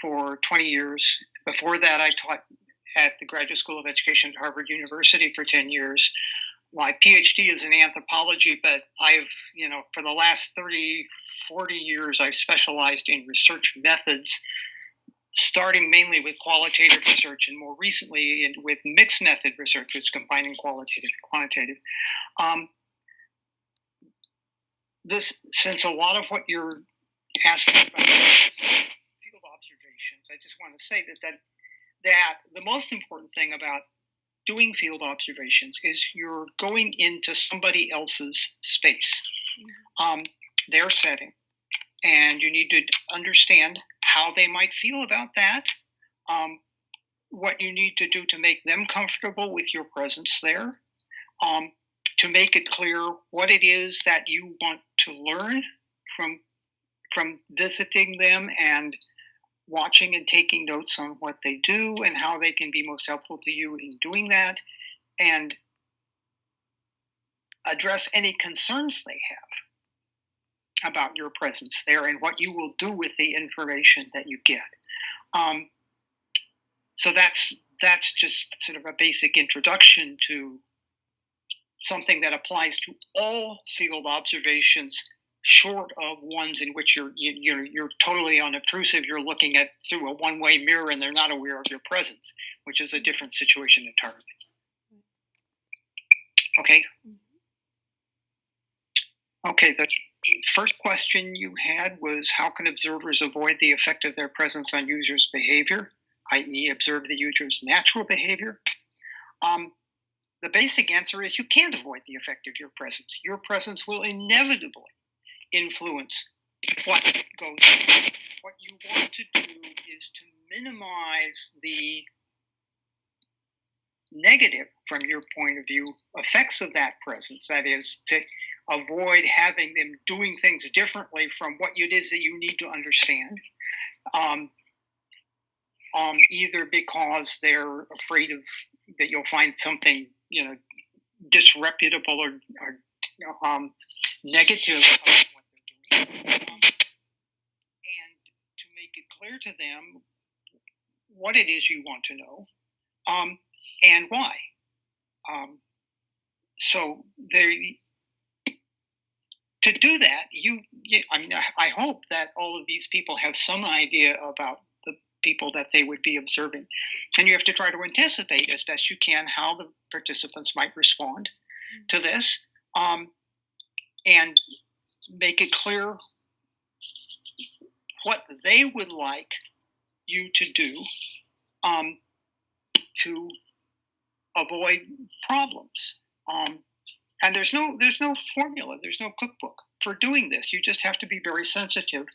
for 20 years. Before that, I taught at the Graduate School of Education at Harvard University for 10 years. My PhD is in anthropology, but I've, for the last 30, 40 years, I've specialized in research methods, starting mainly with qualitative research and more recently with mixed method research, which is combining qualitative and quantitative. Since a lot of what you're asking about field observations, I just want to say that the most important thing about doing field observations is you're going into somebody else's space, their setting, and you need to understand how they might feel about that, what you need to do to make them comfortable with your presence there, to make it clear what it is that you want to learn from visiting them and watching and taking notes on what they do and how they can be most helpful to you in doing that, and address any concerns they have about your presence there and what you will do with the information that you get. So that's just sort of a basic introduction to something that applies to all field observations, short of ones in which you're totally unobtrusive. You're looking at through a one-way mirror and they're not aware of your presence, which is a different situation entirely. Okay. Okay, the first question you had was, how can observers avoid the effect of their presence on users' behavior, i.e. observe the user's natural behavior? The basic answer is you can't avoid the effect of your presence. Your presence will inevitably influence what goes on. What you want to do is to minimize the negative, from your point of view, effects of that presence. That is, to avoid having them doing things differently from what it is that you need to understand, either because they're afraid of that you'll find something disreputable or negative about what they're doing, and to make it clear to them what it is you want to know, and why. So to do that, I hope that all of these people have some idea about the people that they would be observing, and you have to try to anticipate as best you can how the participants might respond to this, and make it clear what they would like you to do to avoid problems. And there's no formula, there's no cookbook for doing this. You just have to be very sensitive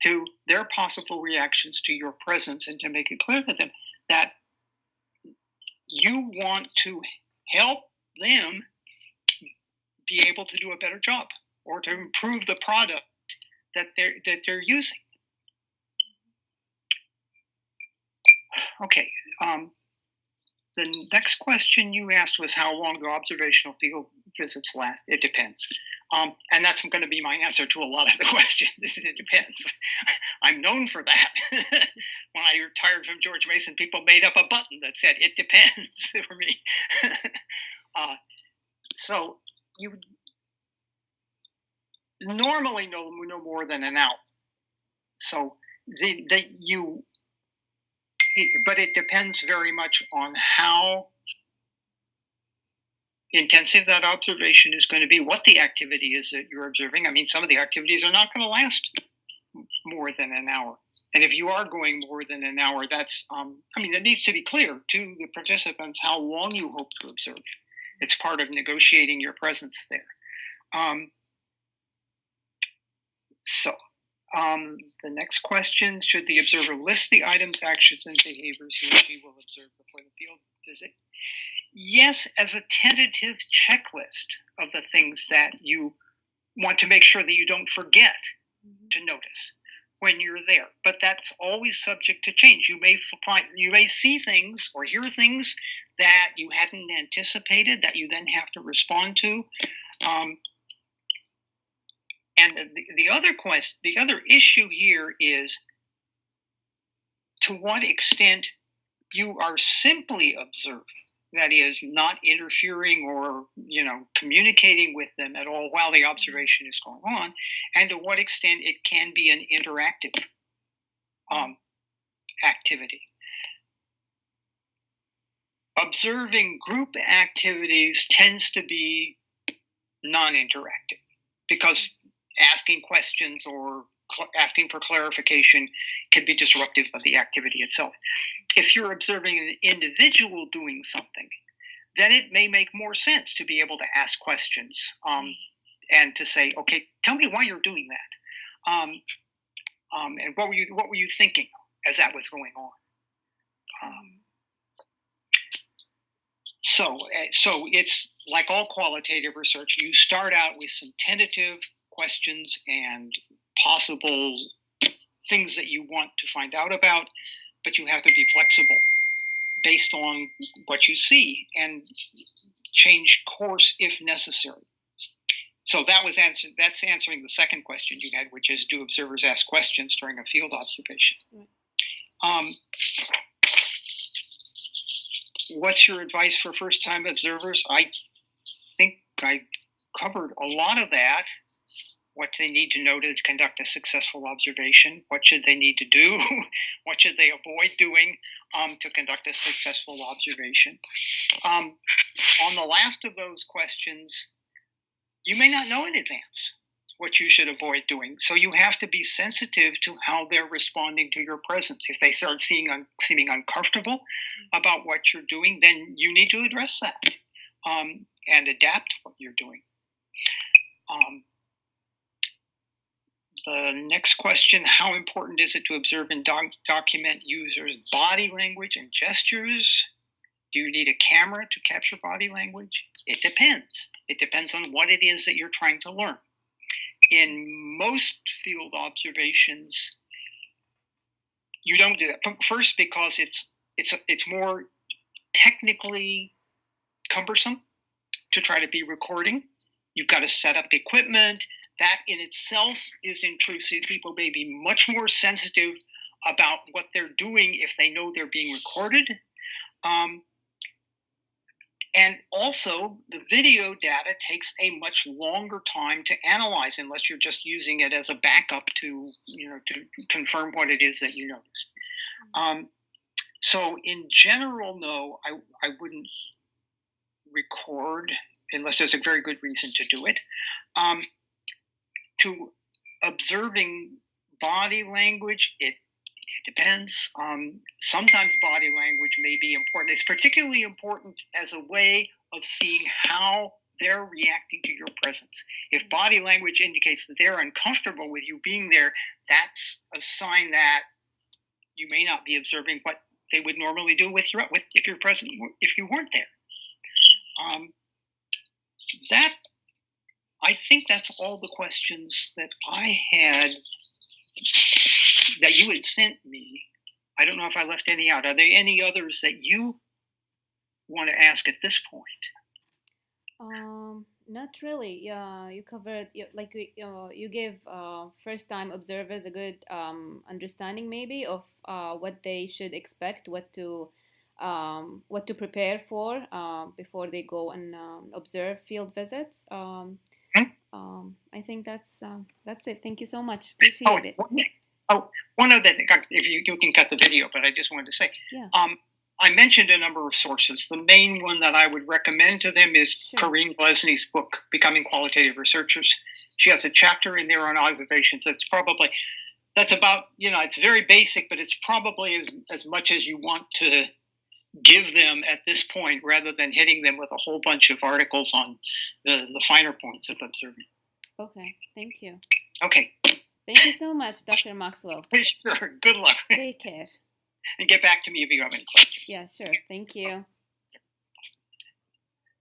to their possible reactions to your presence, and to make it clear to them that you want to help them be able to do a better job or to improve the product that they're using. Okay. The next question you asked was, how long do observational field visits last? It depends. And that's going to be my answer to a lot of the questions. It depends. I'm known for that. When I retired from George Mason, people made up a button that said, it depends for me. So you normally know no more than an hour. So but it depends very much on how intensive that observation is going to be, what the activity is that you're observing. I mean, some of the activities are not going to last more than an hour. And if you are going more than an hour, that's, it needs to be clear to the participants how long you hope to observe. It's part of negotiating your presence there. The next question, should the observer list the items, actions, and behaviors he or she will observe before the field visit? Yes, as a tentative checklist of the things that you want to make sure that you don't forget to notice when you're there. But that's always subject to change. You may see things or hear things that you hadn't anticipated that you then have to respond to. And the other issue here is to what extent you are simply observing, that is, not interfering or communicating with them at all while the observation is going on, and to what extent it can be an interactive activity. Observing group activities tends to be non-interactive because asking questions or asking for clarification can be disruptive of the activity itself. If you're observing an individual doing something, then it may make more sense to be able to ask questions and to say, okay, tell me why you're doing that, and what were you thinking as that was going on. So it's like all qualitative research. You start out with some tentative questions and possible things that you want to find out about, but you have to be flexible based on what you see and change course if necessary. So that's answering the second question you had, which is, do observers ask questions during a field observation? What's your advice for first-time observers? I think I covered a lot of that. What they need to know to conduct a successful observation. What should they need to do? What should they avoid doing to conduct a successful observation? On the last of those questions, you may not know in advance what you should avoid doing. So you have to be sensitive to how they're responding to your presence. If they start seeming uncomfortable about what you're doing, then you need to address that and adapt what you're doing. The next question, how important is it to observe and document users' body language and gestures? Do you need a camera to capture body language? It depends. It depends on what it is that you're trying to learn. In most field observations, you don't do that. First, because it's more technically cumbersome to try to be recording. You've got to set up equipment. That in itself is intrusive. People may be much more sensitive about what they're doing if they know they're being recorded. And also, the video data takes a much longer time to analyze unless you're just using it as a backup to confirm what it is that you noticed. So in general, no, I wouldn't record unless there's a very good reason to do it. To observing body language, it depends. Sometimes body language may be important. It's particularly important as a way of seeing how they're reacting to your presence. If body language indicates that they're uncomfortable with you being there, that's a sign that you may not be observing what they would normally do if you're present, if you weren't there. I think that's all the questions that I had that you had sent me. I don't know if I left any out. Are there any others that you want to ask at this point? Not really. Yeah, you covered you gave first-time observers a good understanding maybe of what they should expect, what to prepare for before they go and observe field visits. I think that's it. Thank you so much. Appreciate it. One other thing, if you can cut the video, but I just wanted to say, Yeah. I mentioned a number of sources. The main one that I would recommend to them is Sure. Corinne Glesney's book, Becoming Qualitative Researchers. She has a chapter in there on observations. That's about, it's very basic, but it's probably as much as you want to give them at this point, rather than hitting them with a whole bunch of articles on the finer points of observing. Okay. Thank you. Okay. Thank you so much, Dr. Maxwell. Sure. Good luck. Take care. And get back to me if you have any questions. Yeah, sure. Thank you.